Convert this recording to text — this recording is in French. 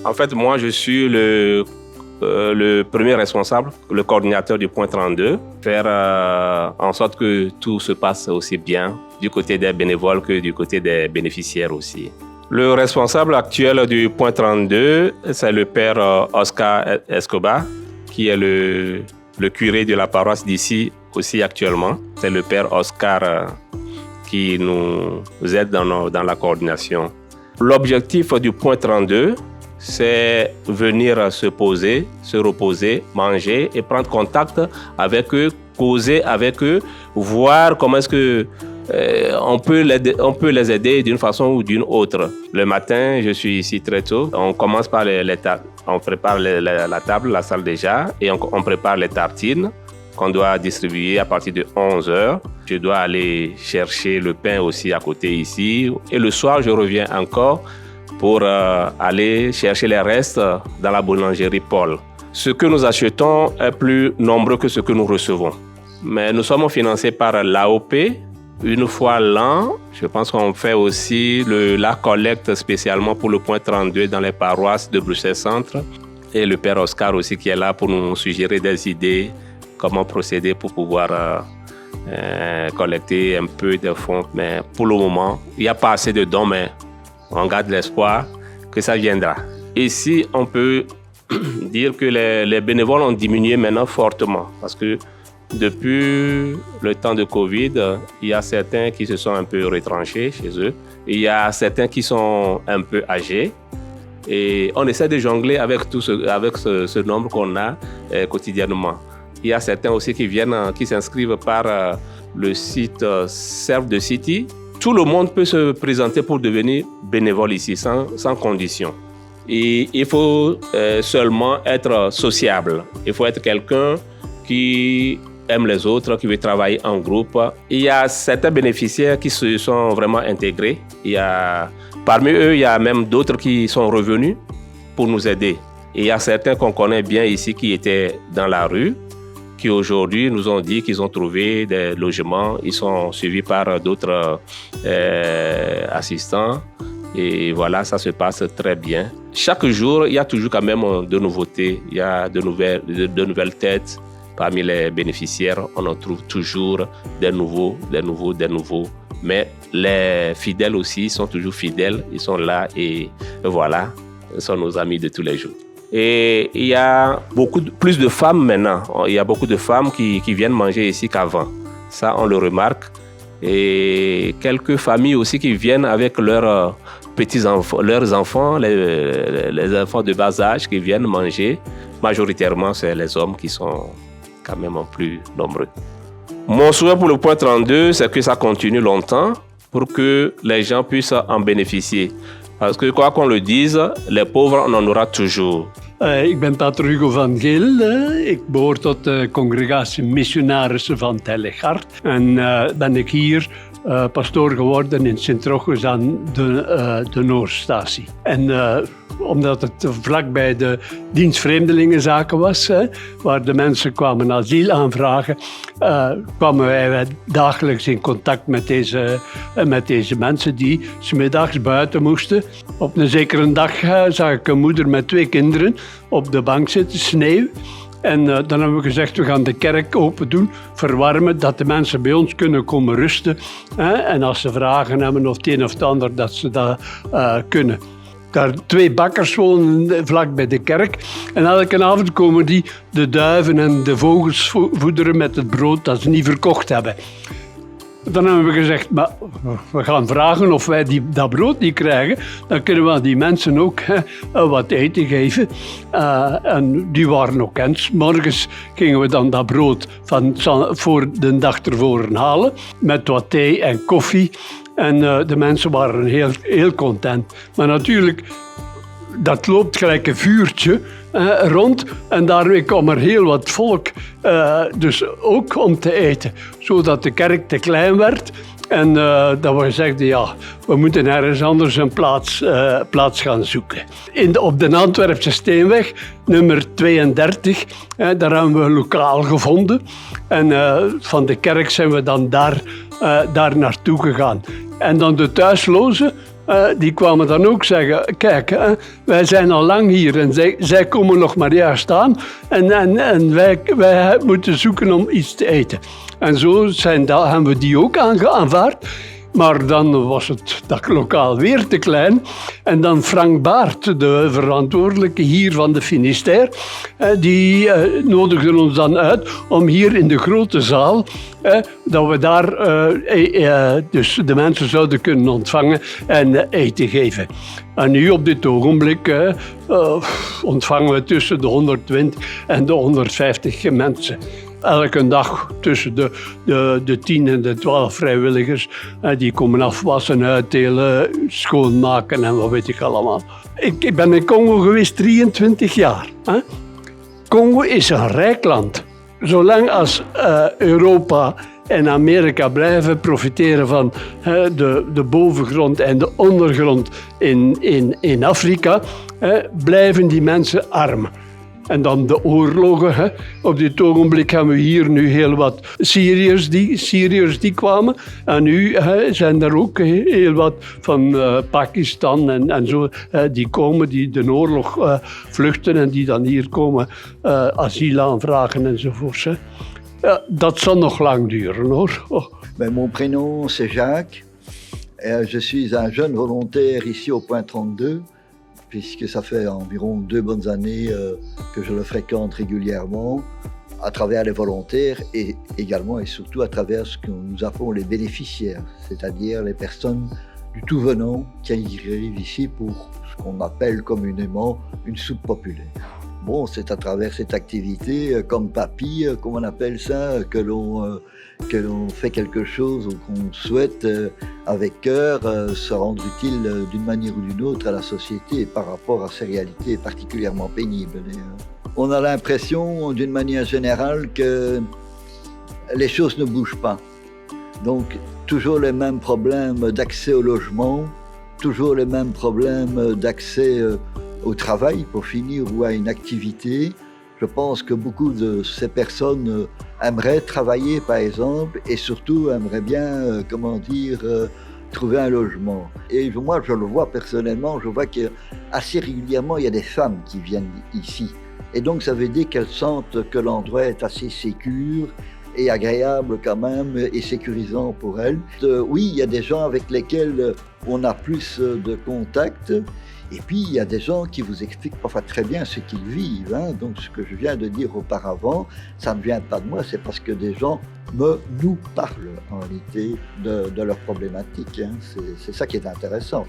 En fait, moi, je suis le premier responsable, le coordinateur du point 32, faire en sorte que tout se passe aussi bien du côté des bénévoles que du côté des bénéficiaires aussi. Le responsable actuel du point 32, c'est le père Oscar Escobar, qui est le curé de la paroisse d'ici aussi actuellement. C'est le père Oscar qui nous aide dans la coordination. L'objectif du point 32, c'est venir se poser, se reposer, manger et prendre contact avec eux, causer avec eux, voir comment est-ce que on peut les aider d'une façon ou d'une autre. Le matin, je suis ici très tôt. On commence par les tables. On prépare la table, la salle déjà, et on prépare les tartines qu'on doit distribuer à partir de 11h. Je dois aller chercher le pain aussi à côté ici. Et le soir, je reviens encore pour aller chercher les restes dans la boulangerie Paul. Ce que nous achetons est plus nombreux que ce que nous recevons. Mais nous sommes financés par l'AOP. Une fois l'an, je pense qu'on fait aussi la collecte spécialement pour le point 32 dans les paroisses de Bruxelles Centre. Et le père Oscar aussi qui est là pour nous suggérer des idées, comment procéder pour pouvoir collecter un peu de fonds. Mais pour le moment, il n'y a pas assez de dons, mais on garde l'espoir que ça viendra. Ici, on peut dire que les bénévoles ont diminué maintenant fortement parce que depuis le temps de Covid, il y a certains qui se sont un peu retranchés chez eux. Il y a certains qui sont un peu âgés. Et on essaie de jongler avec ce nombre qu'on a quotidiennement. Il y a certains aussi qui s'inscrivent par le site Serve the City. Tout le monde peut se présenter pour devenir bénévole ici, sans condition. Et il faut seulement être sociable. Il faut être quelqu'un qui aime les autres, qui veut travailler en groupe. Il y a certains bénéficiaires qui se sont vraiment intégrés. Parmi eux, il y a même d'autres qui sont revenus pour nous aider. Et il y a certains qu'on connaît bien ici qui étaient dans la rue, qui aujourd'hui nous ont dit qu'ils ont trouvé des logements. Ils sont suivis par d'autres assistants. Et voilà, ça se passe très bien. Chaque jour, il y a toujours quand même de nouveautés. Il y a de nouvelles têtes. Parmi les bénéficiaires, on en trouve toujours des nouveaux. Mais les fidèles aussi sont toujours fidèles. Ils sont là et voilà, ils sont nos amis de tous les jours. Et il y a plus de femmes maintenant. Il y a beaucoup de femmes qui viennent manger ici qu'avant. Ça, on le remarque. Et quelques familles aussi qui viennent avec leurs petits-enfants, leurs enfants, les enfants de bas âge qui viennent manger. Majoritairement, c'est les hommes qui sont quand même plus nombreux. Mon souhait pour le point 32, c'est que ça continue longtemps pour que les gens puissent en bénéficier. Parce que quoi qu'on le dise, les pauvres, on en aura toujours. Ik ben pater Hugo van Geel. Ik behoor tot de congregatie missionarissen van het Heilig Hart. En ben ik hier pastoor geworden in Sint-Rochus aan de Noordstatie. En omdat het vlakbij de dienst Vreemdelingenzaken was, waar de mensen kwamen asiel aanvragen, kwamen wij dagelijks in contact met deze mensen die 's middags buiten moesten. Op een zekere dag zag ik een moeder met 2 kinderen op de bank zitten, sneeuw. En dan hebben we gezegd, we gaan de kerk open doen, verwarmen, dat de mensen bij ons kunnen komen rusten. En als ze vragen hebben of het een of het ander, dat ze dat kunnen. Daar 2 bakkers wonen vlak bij de kerk. En elke avond komen die de duiven en de vogels voederen met het brood dat ze niet verkocht hebben. Dan hebben we gezegd, maar we gaan vragen of wij dat brood niet krijgen. Dan kunnen we aan die mensen ook wat eten geven. En die waren ook eens. Morgens gingen we dan dat brood voor de dag ervoor halen. Met wat thee en koffie. En de mensen waren heel content. Maar natuurlijk, dat loopt gelijk een vuurtje rond. En daarmee kwam er heel wat volk, dus ook om te eten. Zodat de kerk te klein werd. En dat we zeiden, ja, we moeten ergens anders een plaats gaan zoeken. Op de Antwerpse Steenweg, nummer 32, daar hebben we een lokaal gevonden. En van de kerk zijn we dan daar naartoe gegaan. En dan de thuislozen, die kwamen dan ook zeggen, kijk, wij zijn al lang hier en zij komen nog maar juist staan en wij moeten zoeken om iets te eten. En zo hebben we die ook aanvaard. Maar dan was het daklokaal weer te klein. En dan Frank Baert, de verantwoordelijke hier van de Finisterre, die nodigde ons dan uit om hier in de grote zaal, dat we daar dus de mensen zouden kunnen ontvangen en eten geven. En nu op dit ogenblik ontvangen we tussen de 120 en de 150 mensen. Elke dag tussen de 10 en de 12 vrijwilligers. Die komen afwassen, uitdelen, schoonmaken en wat weet ik allemaal. Ik ben in Congo geweest 23 jaar. Congo is een rijk land. Zolang als Europa en Amerika blijven profiteren van de bovengrond en de ondergrond in Afrika, blijven die mensen arm. En dan de oorlogen. Op dit ogenblik hebben we hier nu heel wat Syriërs die kwamen. En nu zijn er ook heel wat van Pakistan en zo. Die komen, die de oorlog vluchten en die dan hier komen asiel aanvragen enzovoort. Dat zal nog lang duren hoor. Mon prénom c'est Jacques. Je suis un jeune volontaire ici au Point 32. Puisque ça fait environ 2 bonnes années que je le fréquente régulièrement, à travers les volontaires et également et surtout à travers ce que nous appelons les bénéficiaires, c'est-à-dire les personnes du tout venant qui arrivent ici pour ce qu'on appelle communément une soupe populaire. Bon, c'est à travers cette activité, comme papy, comme on appelle ça, que l'on fait quelque chose ou qu'on souhaite, avec cœur, se rendre utile d'une manière ou d'une autre à la société par rapport à ces réalités particulièrement pénibles. On a l'impression, d'une manière générale, que les choses ne bougent pas. Donc, toujours les mêmes problèmes d'accès au logement, toujours les mêmes problèmes d'accès au travail pour finir ou à une activité. Je pense que beaucoup de ces personnes aimeraient travailler par exemple et surtout aimeraient bien, trouver un logement. Et moi je le vois personnellement, je vois qu'assez régulièrement il y a des femmes qui viennent ici. Et donc ça veut dire qu'elles sentent que l'endroit est assez sécure et agréable quand même et sécurisant pour elles. Oui, il y a des gens avec lesquels on a plus de contact. Et puis, il y a des gens qui vous expliquent parfois très bien ce qu'ils vivent. Donc, ce que je viens de dire auparavant, ça ne vient pas de moi, c'est parce que des gens nous parlent en réalité de leurs problématiques. C'est ça qui est intéressant.